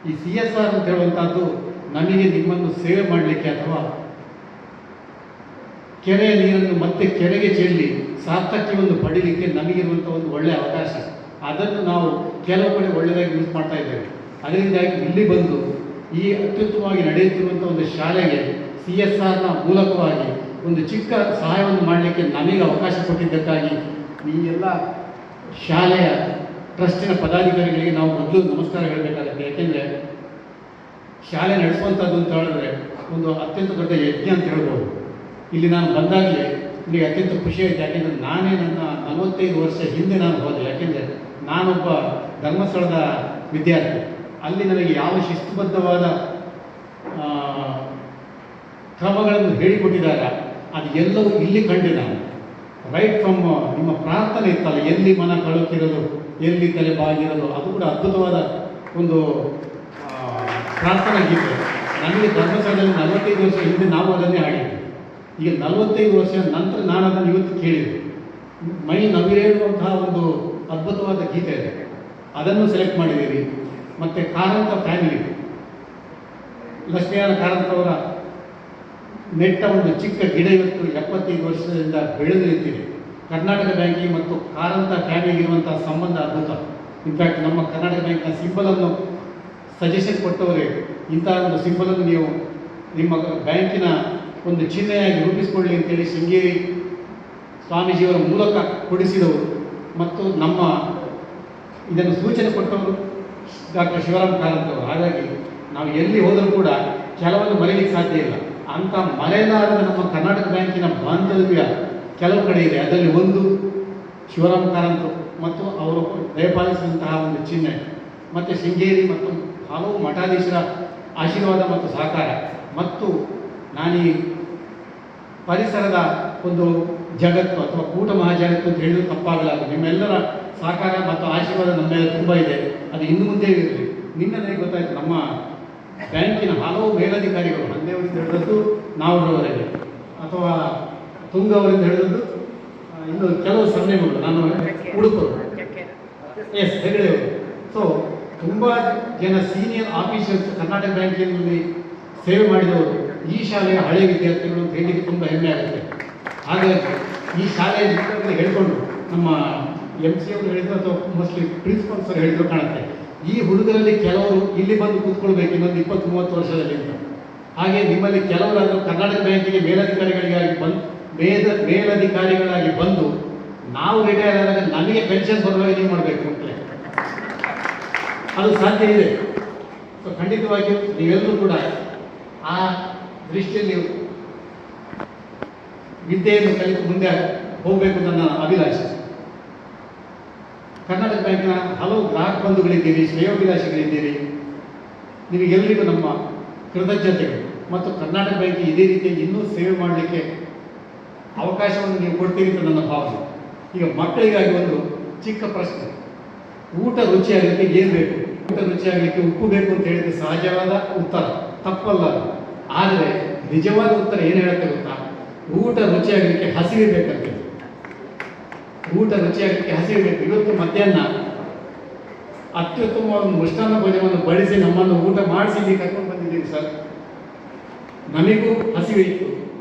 ಈ CSR ಅಂತ ಹೇಳುವಂಥದ್ದು ನಮಗೆ ನಿಮ್ಮನ್ನು ಸೇವೆ ಮಾಡಲಿಕ್ಕೆ ಅಥವಾ ಕೆರೆಯ ನೀರನ್ನು ಮತ್ತೆ ಕೆರೆಗೆ ಚೆಲ್ಲಿ ಸಾರ್ಥಕ್ಯವನ್ನು ಪಡೀಲಿಕ್ಕೆ ನಮಗಿರುವಂಥ ಒಂದು ಒಳ್ಳೆಯ ಅವಕಾಶ. ಅದನ್ನು ನಾವು ಕೆಲವು ಕಡೆ ಒಳ್ಳೆಯದಾಗಿ ಯೂಸ್ ಮಾಡ್ತಾ ಇದ್ದೇವೆ. ಅದರಿಂದಾಗಿ ಇಲ್ಲಿ ಬಂದು ಈ ಅತ್ಯುತ್ತಮವಾಗಿ ನಡೆಯುತ್ತಿರುವಂಥ ಒಂದು ಶಾಲೆಗೆ CSRನ ಮೂಲಕವಾಗಿ ಒಂದು ಚಿಕ್ಕ ಸಹಾಯವನ್ನು ಮಾಡಲಿಕ್ಕೆ ನಮಗೆ ಅವಕಾಶ ಕೊಟ್ಟಿದ್ದಕ್ಕಾಗಿ ಈ ಎಲ್ಲ ಶಾಲೆಯ ಟ್ರಸ್ಟಿನ ಪದಾಧಿಕಾರಿಗಳಿಗೆ ನಾವು ಮೊದಲು ನಮಸ್ಕಾರ ಹೇಳಬೇಕಾಗುತ್ತೆ. ಯಾಕೆಂದರೆ ಶಾಲೆ ನಡೆಸುವಂಥದ್ದು ಅಂತ ಹೇಳಿದ್ರೆ ಒಂದು ಅತ್ಯಂತ ದೊಡ್ಡ ಯಜ್ಞ ಅಂತ ಹೇಳ್ಬೋದು. ಇಲ್ಲಿ ನಾನು ಬಂದಾಗಲೇ ನನಗೆ ಅತ್ಯಂತ ಖುಷಿಯಾಯಿತು. ಯಾಕೆಂದರೆ ನಾನೇ ನನ್ನ 45 ವರ್ಷ ಹಿಂದೆ ನಾನು ಹೋದೆ. ಯಾಕೆಂದರೆ ನಾನೊಬ್ಬ ಧರ್ಮಸ್ಥಳದ ವಿದ್ಯಾರ್ಥಿ. ಅಲ್ಲಿ ನನಗೆ ಯಾವ ಶಿಸ್ತುಬದ್ಧವಾದ ಕ್ರಮಗಳನ್ನು ಹೇಳಿಕೊಟ್ಟಿದ್ದಾರೆ ಅದು ಎಲ್ಲವೂ ಇಲ್ಲಿ ಕಂಡೆ ನಾನು. ರೈಟ್ ಫ್ರಮ್ ನಿಮ್ಮ ಪ್ರಾರ್ಥನೆ ಇತ್ತಲ್ಲ, ಎಲ್ಲಿ ಮನ ಕಳುಕಿರೋದು ಎಲ್ಲಿ ತಲೆ ಬಾಗಿರೋದು, ಅದು ಕೂಡ ಅದ್ಭುತವಾದ ಒಂದು ಪ್ರಾರ್ಥನಾ ಗೀತೆ. ನನಗೆ ಧರ್ಮಸ್ಥಳದಲ್ಲಿ 45 ವರ್ಷ ಹಿಂದೆ ನಾವು ಅದನ್ನೇ ಹಾಡಿದ್ವಿ. ಈಗ 45 ವರ್ಷ ನಂತರ ನಾನು ಅದನ್ನು ಇವತ್ತು ಕೇಳಿದೆ. ಮೈ ನವಿರೇಳುವಂತಹ ಒಂದು ಅದ್ಭುತವಾದ ಗೀತೆ ಇದೆ. ಅದನ್ನು ಸೆಲೆಕ್ಟ್ ಮಾಡಿದ್ದೀವಿ. ಮತ್ತು ಕಾರಂತ ಫ್ಯಾಮಿಲಿ, ಲಕ್ಷ್ಮೀನಾರಾಯಣ ಕಾರಂತವರ ನೆಟ್ಟ ಒಂದು ಚಿಕ್ಕ ಗಿಡ ಇವತ್ತು 75 ವರ್ಷದಿಂದ ಬೆಳೆದು ನಿಂತಿದೆ. ಕರ್ನಾಟಕ ಬ್ಯಾಂಕಿಗೆ ಮತ್ತು ಕಾರಂತ ಫ್ಯಾಮಿಲಿಗೆ ಇರುವಂಥ ಸಂಬಂಧ ಅದ್ಭುತ. ಇನ್ಫ್ಯಾಕ್ಟ್ ನಮ್ಮ ಕರ್ನಾಟಕ ಬ್ಯಾಂಕ್ನ ಸಿಂಬಲನ್ನು ಸಜೆಷನ್ ಕೊಟ್ಟವರೇ, ಇಂಥ ಒಂದು ಸಿಂಬಲನ್ನು ನೀವು ನಿಮ್ಮ ಬ್ಯಾಂಕಿನ ಒಂದು ಚಿಹ್ನೆಯಾಗಿ ರೂಪಿಸಿಕೊಳ್ಳಿ ಅಂತೇಳಿ ಶೃಂಗೇರಿ ಸ್ವಾಮೀಜಿಯವರ ಮೂಲಕ ಕೊಡಿಸಿದವರು ಮತ್ತು ನಮ್ಮ ಇದನ್ನು ಸೂಚನೆ ಕೊಟ್ಟವರು ಡಾಕ್ಟರ್ ಶಿವರಾಮ ಕಾರಂತವರು. ಹಾಗಾಗಿ ನಾವು ಎಲ್ಲಿ ಹೋದರೂ ಕೂಡ ಕೆಲವನ್ನು ಮರೆಯಲಿಕ್ಕೆ ಸಾಧ್ಯ ಇಲ್ಲ. ಅಂಥ ಮರೆಯಲಾರದ ನಮ್ಮ ಕರ್ನಾಟಕ ಬ್ಯಾಂಕಿನ ಬಾಂಧವ್ಯ ಕೆಲವು ಕಡೆ ಇದೆ. ಅದರಲ್ಲಿ ಒಂದು ಶಿವರಾಮ ಕಾರಂತ ಮತ್ತು ಅವರು ದಯಪಾಲಿಸಿದಂತಹ ಒಂದು ಚಿಹ್ನೆ, ಮತ್ತು ಶೃಂಗೇರಿ ಮತ್ತು ಹಲವು ಮಠಾಧೀಶರ ಆಶೀರ್ವಾದ ಮತ್ತು ಸಹಕಾರ, ಮತ್ತು ನಾನೀ ಪರಿಸರದ ಒಂದು ಜಗತ್ತು ಅಥವಾ ಕೂಟ ಮಹಾಜಗತ್ತು ಅಂತ ಹೇಳಿದ್ರು ತಪ್ಪಾಗಲಾರದು. ನಿಮ್ಮೆಲ್ಲರ ಸಹಕಾರ ಮತ್ತು ಆಶೀರ್ವಾದ ನಮ್ಮ ಮೇಲೆ ತುಂಬ ಇದೆ. ಅದು ಇನ್ನು ಮುಂದೆ ಇರಲಿ. ನಿನ್ನೆ ನನಗೆ ಗೊತ್ತಾಯಿತು, ನಮ್ಮ ಬ್ಯಾಂಕಿನ ಹಲವು ಮೇಲಧಿಕಾರಿಗಳು, ಹಂದೇವರಿಂದ ಹಿಡಿದದ್ದು ನಾವರವರೆಗೆ ಅಥವಾ ತುಂಗ ಅವರಿಂದ ಹಿಡಿದದ್ದು ಇನ್ನು ಕೆಲವು ಸರ್ನೇಮಗಳು, ನಾನು ಉಡುಪರು, ಎಸ್ ಹೆಗಡೆಯವರು. ಸೊ ತುಂಬ ಜನ ಸೀನಿಯರ್ ಆಫೀಸರ್ಸ್ ಕರ್ನಾಟಕ ಬ್ಯಾಂಕಿನಲ್ಲಿ ಸೇವೆ ಮಾಡಿದವರು ಈ ಶಾಲೆಯ ಹಳೆಯ ವಿದ್ಯಾರ್ಥಿಗಳು ಅಂತ ಹೇಳಲಿಕ್ಕೆ ತುಂಬ ಹೆಮ್ಮೆ ಆಗುತ್ತೆ. ಹಾಗಾಗಿ ಈ ಶಾಲೆಯ ನಿಟ್ಟಿನಲ್ಲಿ ಹೇಳಿಕೊಂಡು ನಮ್ಮ MC ಅವರು ಹೇಳಿದ್ರು ಅಥವಾ ಮೋಸ್ಟ್ಲಿ ಪ್ರಿನ್ಸಿಪಲ್ಸ್ ಅವರು ಹೇಳಿದ್ರು ಕಾಣುತ್ತೆ, ಈ ಹುಡುಗರಲ್ಲಿ ಕೆಲವರು ಇಲ್ಲಿ ಬಂದು ಕೂತ್ಕೊಳ್ಬೇಕು ಇನ್ನೊಂದು 20-30 ವರ್ಷದಲ್ಲಿ ಅಂತ. ಹಾಗೆ ನಿಮ್ಮಲ್ಲಿ ಕೆಲವರಾದರೂ ಕರ್ನಾಟಕ ಬ್ಯಾಂಕಿಗೆ ಮೇಲಧಿಕಾರಿಗಳಾಗಿ ಬಂದು ನಾವು ರಿಟೈರ್ ಆದಾಗ ನಮಗೆ ಪೆನ್ಷನ್ ಬರುವಾಗ ನೀವು ಮಾಡಬೇಕು ಅಂತಲೇ ಅದು ಸಾಧ್ಯ ಇದೆ. ಸೊ ಖಂಡಿತವಾಗಿಯೂ ನೀವೆಲ್ಲರೂ ಕೂಡ ಆ ದೃಷ್ಟಿಯಲ್ಲಿ ವಿದ್ಯೆಯನ್ನು ಕಲಿತು ಮುಂದೆ ಹೋಗಬೇಕು ನನ್ನ ಅಭಿಲಾಷೆ. ಕರ್ನಾಟಕ ಬ್ಯಾಂಕಿನ ಹಲವು ಗ್ರಾಹಕ ಬಂಧುಗಳಿದ್ದೀರಿ, ಶ್ರೇಯೋಭಿಲಾಷಿಗಳಿದ್ದೀರಿ. ನಿಮಗೆಲ್ಲರಿಗೂ ನಮ್ಮ ಕೃತಜ್ಞತೆಗಳು. ಮತ್ತು ಕರ್ನಾಟಕ ಬ್ಯಾಂಕಿಗೆ ಇದೇ ರೀತಿಯಾಗಿ ಇನ್ನೂ ಸೇವೆ ಮಾಡಲಿಕ್ಕೆ ಅವಕಾಶವನ್ನು ನೀವು ಕೊಡ್ತೀರಿ ಅಂತ ನನ್ನ ಭಾವನೆ. ಈಗ ಮಕ್ಕಳಿಗಾಗಿ ಒಂದು ಚಿಕ್ಕ ಪ್ರಶ್ನೆ, ಊಟ ರುಚಿಯಾಗಲಿಕ್ಕೆ ಏನು ಬೇಕು? ಊಟ ರುಚಿಯಾಗಲಿಕ್ಕೆ ಉಪ್ಪು ಬೇಕು ಅಂತ ಹೇಳಿದ್ರೆ ಸಹಜವಾದ ಉತ್ತರ, ತಪ್ಪಲ್ಲ. ಆದರೆ ನಿಜವಾದ ಉತ್ತರ ಏನು ಹೇಳುತ್ತೆ ಗೊತ್ತಾ? ಊಟ ರುಚಿಯಾಗಲಿಕ್ಕೆ ಹಸಿವೆ ಬೇಕಂತೆ. ಊಟ ರುಚಿಯಾಗಲಿಕ್ಕೆ ಹಸಿವೆ ಬೇಕು. ಇವತ್ತು ಮಧ್ಯಾಹ್ನ ಅತ್ಯುತ್ತಮವಾದ ಮೃಷ್ಟಾನ್ನ ಭೋಜನವನ್ನು ಬಡಿಸಿ ನಮ್ಮನ್ನು ಊಟ ಮಾಡಿಸಿ ನೀವು ಕರ್ಕೊಂಡು ಬಂದಿದ್ದೀರಿ ಸರ್. ನಮಗೂ ಹಸಿವೆ ಇತ್ತು.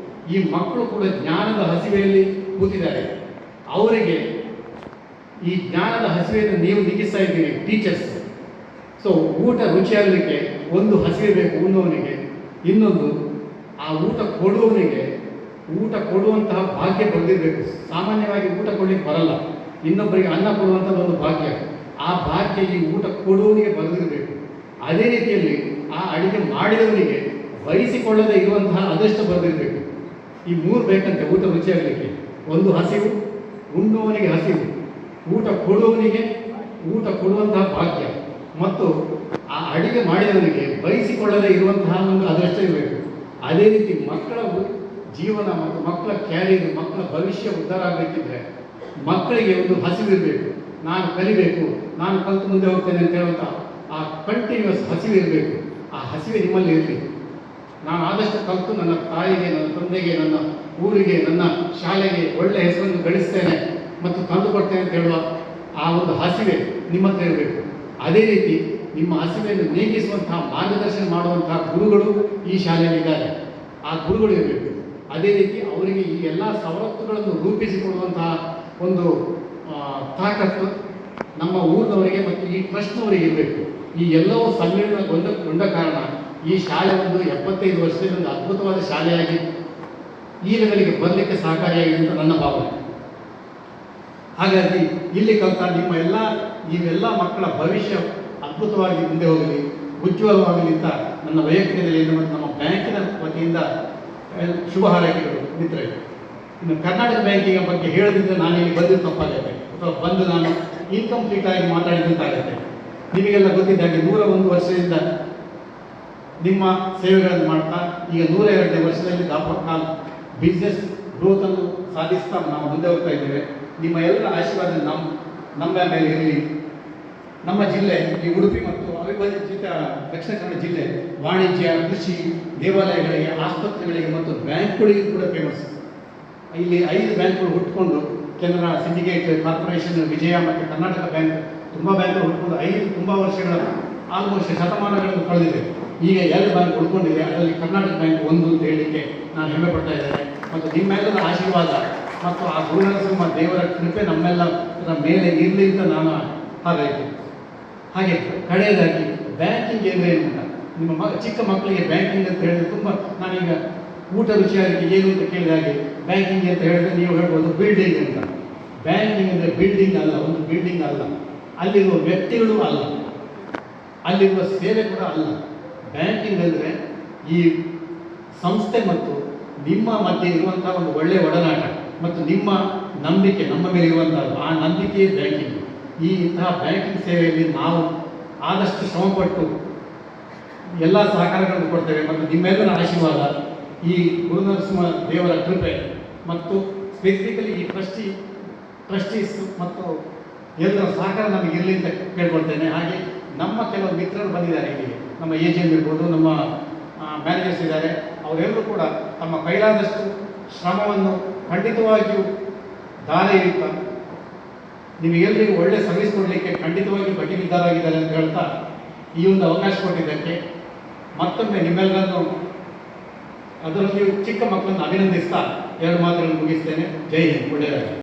ಈ ಮಕ್ಕಳು ಕೂಡ ಜ್ಞಾನದ ಹಸಿವೆಯಲ್ಲಿ ಕೂತಿದ್ದಾರೆ. ಅವರಿಗೆ ಈ ಜ್ಞಾನದ ಹಸಿವೆಯನ್ನು ನೀವು ನೀಗಿಸ್ತಾ ಇದ್ದೀರಿ ಟೀಚರ್ಸ್. ಸೊ ಊಟ ರುಚಿಯಾಗಲಿಕ್ಕೆ ಒಂದು ಹಸಿವೆ ಬೇಕು ಉಣ್ಣುವವನಿಗೆ, ಇನ್ನೊಂದು ಆ ಊಟ ಕೊಡುವವನಿಗೆ ಊಟ ಕೊಡುವಂತಹ ಭಾಗ್ಯ ಬಂದಿರಬೇಕು. ಸಾಮಾನ್ಯವಾಗಿ ಊಟ ಕೊಡಲಿಕ್ಕೆ ಬರಲ್ಲ, ಇನ್ನೊಬ್ಬರಿಗೆ ಅನ್ನ ಕೊಡುವಂಥದ್ದು ಒಂದು ಭಾಗ್ಯ. ಆ ಭಾಗ್ಯ ಈ ಊಟ ಕೊಡುವವನಿಗೆ ಬರೆದಿರಬೇಕು. ಅದೇ ರೀತಿಯಲ್ಲಿ ಆ ಅಡಿಗೆ ಮಾಡಿದವನಿಗೆ ಬಯಸಿಕೊಳ್ಳದೆ ಇರುವಂತಹ ಅದೃಷ್ಟ ಬರೆದಿರಬೇಕು. ಈ 3 ಬೇಕಂತೆ ಊಟ ರುಚಿಯಾಗಲಿಕ್ಕೆ. ಒಂದು ಹಸಿವು, ಉಣ್ಣುವವನಿಗೆ ಹಸಿವು, ಊಟ ಕೊಡುವವನಿಗೆ ಊಟ ಕೊಡುವಂತಹ ಭಾಗ್ಯ, ಮತ್ತು ಆ ಅಡಿಗೆ ಮಾಡಿದವನಿಗೆ ಬಯಸಿಕೊಳ್ಳದೆ ಇರುವಂತಹ ಒಂದು ಅದೃಷ್ಟ ಇರಬೇಕು. ಅದೇ ರೀತಿ ಮಕ್ಕಳ ಜೀವನ ಮತ್ತು ಮಕ್ಕಳ ಕ್ಯಾರಿಯರ್, ಮಕ್ಕಳ ಭವಿಷ್ಯ ಉದ್ಧಾರ ಆಗಬೇಕಿದ್ರೆ ಮಕ್ಕಳಿಗೆ ಒಂದು ಹಸಿವಿರಬೇಕು. ನಾನು ಕಲಿಬೇಕು, ನಾನು ಕಲಿತು ಮುಂದೆ ಹೋಗ್ತೇನೆ ಅಂತ ಹೇಳುವಂಥ ಆ ಕಂಟಿನ್ಯೂಸ್ ಹಸಿವಿರಬೇಕು. ಆ ಹಸಿವೆ ನಿಮ್ಮಲ್ಲಿ ಇರಲಿ. ನಾನು ಆದಷ್ಟು ಕಲಿತು ನನ್ನ ತಾಯಿಗೆ, ನನ್ನ ತಂದೆಗೆ, ನನ್ನ ಊರಿಗೆ, ನನ್ನ ಶಾಲೆಗೆ ಒಳ್ಳೆಯ ಹೆಸರನ್ನು ಗಳಿಸ್ತೇನೆ ಮತ್ತು ತಂದುಕೊಡ್ತೇನೆ ಅಂತ ಹೇಳುವ ಆ ಒಂದು ಹಸಿವೆ ನಿಮ್ಮ ಹತ್ರ ಇರಬೇಕು. ಅದೇ ರೀತಿ ನಿಮ್ಮ ಹಸಿವೆಯನ್ನು ನೀಗಿಸುವಂತಹ ಮಾರ್ಗದರ್ಶನ ಮಾಡುವಂತಹ ಗುರುಗಳು ಈ ಶಾಲೆಯಲ್ಲಿದ್ದಾರೆ. ಆ ಗುರುಗಳು ಇರಬೇಕು. ಅದೇ ರೀತಿ ಅವರಿಗೆ ಈ ಎಲ್ಲ ಸವಲತ್ತುಗಳನ್ನು ರೂಪಿಸಿಕೊಡುವಂತಹ ಒಂದು ತಾಕತ್ತು ನಮ್ಮ ಊರಿನವರಿಗೆ ಮತ್ತು ಈ ಟ್ರಸ್ಟ್ನವರಿಗೆ ಇರಬೇಕು. ಈ ಎಲ್ಲವೂ ಸಮ್ಮಿಳನಗೊಂಡ ಕಾರಣ ಈ ಶಾಲೆ ಒಂದು 75 ವರ್ಷದಲ್ಲಿ ಒಂದು ಅದ್ಭುತವಾದ ಶಾಲೆಯಾಗಿ ಈ ಲೆವೆಲ್ಗೆ ಬರಲಿಕ್ಕೆ ಸಹಕಾರಿಯಾಗಿದೆ ಅಂತ ನನ್ನ ಭಾವನೆ. ಹಾಗಾಗಿ ಇಲ್ಲಿ ಕಲಿತ ನೀವೆಲ್ಲ ಮಕ್ಕಳ ಭವಿಷ್ಯ ಅದ್ಭುತವಾಗಿ ಮುಂದೆ ಹೋಗಲಿ, ಉಜ್ವಲವಾಗಲಿ ಅಂತ ನನ್ನ ವೈಯಕ್ತಿಕ ನೆಲೆಯಿಂದ ಮತ್ತು ನಮ್ಮ ಬ್ಯಾಂಕಿನ ವತಿಯಿಂದ ಶುಭ ಹಾರೈಕೆಗಳು ಮಿತ್ರರಿಗೆ. ಇನ್ನು ಕರ್ನಾಟಕ ಬ್ಯಾಂಕಿನ ಬಗ್ಗೆ ಹೇಳದಿದ್ದರೆ ನಾನು ಇಲ್ಲಿ ಬಂದಿದ್ದು ತಪ್ಪಾಗುತ್ತೆ, ಅಥವಾ ಬಂದು ನಾನು ಇನ್ಕಂಪ್ಲೀಟ್ ಆಗಿ ಮಾತಾಡಿದಂತಾಗುತ್ತೆ. ನಿಮಗೆಲ್ಲ ಗೊತ್ತಿದ್ದಾಗೆ 101 ವರ್ಷದಿಂದ ನಿಮ್ಮ ಸೇವೆಗಳನ್ನು ಮಾಡ್ತಾ ಈಗ 102ನೇ ವರ್ಷದಲ್ಲಿ ದಾಪಟ್ನಾಲ್ ಬಿಸ್ನೆಸ್ ಗ್ರೋತನ್ನು ಸಾಧಿಸ್ತಾ ನಾವು ಮುಂದೆ ಹೋಗ್ತಾ ಇದ್ದೇವೆ. ನಿಮ್ಮ ಎಲ್ಲರ ಆಶೀರ್ವಾದ ನಮ್ಮ ಮೇಲೆ ಇರಲಿ. ನಮ್ಮ ಜಿಲ್ಲೆ ಈ ಉಡುಪಿ ಮತ್ತು ಅವಿಭಜಿತ ದಕ್ಷಿಣ ಕನ್ನಡ ಜಿಲ್ಲೆ ವಾಣಿಜ್ಯ, ಕೃಷಿ, ದೇವಾಲಯಗಳಿಗೆ, ಆಸ್ಪತ್ರೆಗಳಿಗೆ ಮತ್ತು ಬ್ಯಾಂಕ್ಗಳಿಗೆ ಕೂಡ ಫೇಮಸ್. ಇಲ್ಲಿ 5 ಬ್ಯಾಂಕ್ಗಳು ಹುಟ್ಟುಕೊಂಡು ಕೆನರಾ ಸಿಂಡಿಕೇಟ್ ಕಾರ್ಪೊರೇಷನ್, ವಿಜಯ ಮತ್ತು ಕರ್ನಾಟಕ ಬ್ಯಾಂಕ್ ತುಂಬ ಬ್ಯಾಂಕ್ಗಳು ಹುಟ್ಟುಕೊಂಡು 5 ತುಂಬ ವರ್ಷಗಳ ಆಲ್ಮೋಸ್ಟ್ ಶತಮಾನಗಳನ್ನು ಕಳೆದಿದೆ. ಈಗ 2 ಬ್ಯಾಂಕ್ ಉಳ್ಕೊಂಡಿದೆ. ಅದರಲ್ಲಿ ಕರ್ನಾಟಕ ಬ್ಯಾಂಕ್ ಒಂದು ಅಂತ ಹೇಳಲಿಕ್ಕೆ ನಾನು ಹೆಮ್ಮೆ ಪಡ್ತಾ ಇದ್ದೇನೆ. ಮತ್ತು ನಿಮ್ಮೆಲ್ಲರ ಆಶೀರ್ವಾದ ಮತ್ತು ಆ ಗುರುನರಸಿಂಹ ದೇವರ ಕೃಪೆ ನಮ್ಮೆಲ್ಲರ ಮೇಲೆ ಇರಲಿ ಅಂತ ನಾನು ಹಾರೈಕೆ. ಹಾಗೆ ಕಡೆಯದಾಗಿ ಬ್ಯಾಂಕಿಂಗ್ ಅಂದರೆ ಏನು ಅಂತ ನಿಮ್ಮ ಚಿಕ್ಕ ಮಕ್ಕಳಿಗೆ ಬ್ಯಾಂಕಿಂಗ್ ಅಂತ ಹೇಳಿದ್ರೆ ತುಂಬ, ನಾನೀಗ ಊಟ ರುಚಿಯಾಗಿ ಏನು ಅಂತ ಕೇಳಿದ ಹಾಗೆ ಬ್ಯಾಂಕಿಂಗ್ ಅಂತ ಹೇಳಿದ್ರೆ ನೀವು ಹೇಳ್ಬೋದು ಬಿಲ್ಡಿಂಗ್ ಅಂತ. ಬ್ಯಾಂಕಿಂಗ್ ಅಂದರೆ ಬಿಲ್ಡಿಂಗ್ ಅಲ್ಲ, ಒಂದು ಬಿಲ್ಡಿಂಗ್ ಅಲ್ಲ, ಅಲ್ಲಿರುವ ವ್ಯಕ್ತಿಗಳು ಅಲ್ಲ, ಅಲ್ಲಿರುವ ಸೇವೆ ಕೂಡ ಅಲ್ಲ. ಬ್ಯಾಂಕಿಂಗ್ ಅಂದರೆ ಈ ಸಂಸ್ಥೆ ಮತ್ತು ನಿಮ್ಮ ಮಧ್ಯೆ ಇರುವಂತಹ ಒಂದು ಒಳ್ಳೆಯ ಒಡನಾಟ ಮತ್ತು ನಿಮ್ಮ ನಂಬಿಕೆ ನಮ್ಮ ಮೇಲೆ ಇರುವಂಥದ್ದು, ಆ ನಂಬಿಕೆಯೇ ಬ್ಯಾಂಕಿಂಗ್. ಇಂತಹ ಬ್ಯಾಂಕಿಂಗ್ ಸೇವೆಯಲ್ಲಿ ನಾವು ಆದಷ್ಟು ಶ್ರಮಪಟ್ಟು ಎಲ್ಲ ಸಹಕಾರಗಳನ್ನು ಕೊಡ್ತೇವೆ. ಮತ್ತು ನಿಮ್ಮೆಲ್ಲರ ಆಶೀರ್ವಾದ, ಈ ಗುರುನರಸಿಂಹ ದೇವರ ಕೃಪೆ ಮತ್ತು ಸ್ಪೆಸಿಫಿಕಲಿ ಈ ಟ್ರಸ್ಟೀಸ್ ಮತ್ತು ಎಲ್ಲರ ಸಹಕಾರ ನಮಗೆ ಇರಲಿ ಅಂತ ಕೇಳ್ಕೊಳ್ತೇನೆ. ಹಾಗೆ ನಮ್ಮ ಕೆಲವು ಮಿತ್ರರು ಬಂದಿದ್ದಾರೆ ಇಲ್ಲಿಗೆ, ನಮ್ಮ AGM ಇರ್ಬೋದು, ನಮ್ಮ ಮ್ಯಾನೇಜರ್ಸ್ ಇದ್ದಾರೆ. ಅವರೆಲ್ಲರೂ ಕೂಡ ತಮ್ಮ ಕೈಲಾದಷ್ಟು ಶ್ರಮವನ್ನು ಖಂಡಿತವಾಗಿಯೂ ದಾರಿ ಇರುತ್ತಾ ನಿಮಗೆಲ್ಲರಿಗೂ ಒಳ್ಳೆ ಸರ್ವಿಸ್ ಕೊಡಲಿಕ್ಕೆ ಖಂಡಿತವಾಗಿ ಬಗೆಬಿದ್ದಾರಾಗಿದ್ದಾರೆ ಅಂತ ಹೇಳ್ತಾ ಈ ಒಂದು ಅವಕಾಶ ಕೊಟ್ಟಿದ್ದಕ್ಕೆ ಮತ್ತೊಮ್ಮೆ ನಿಮ್ಮೆಲ್ಲರನ್ನು, ಅದರಲ್ಲಿಯೂ ಚಿಕ್ಕ ಮಕ್ಕಳನ್ನು ಅಭಿನಂದಿಸ್ತಾ 2 ಮಾತುಗಳನ್ನು ಮುಗಿಸ್ತೇನೆ. ಜೈ ಹಿಂದ್. ಒಳ್ಳೆಯದಾಗಿ.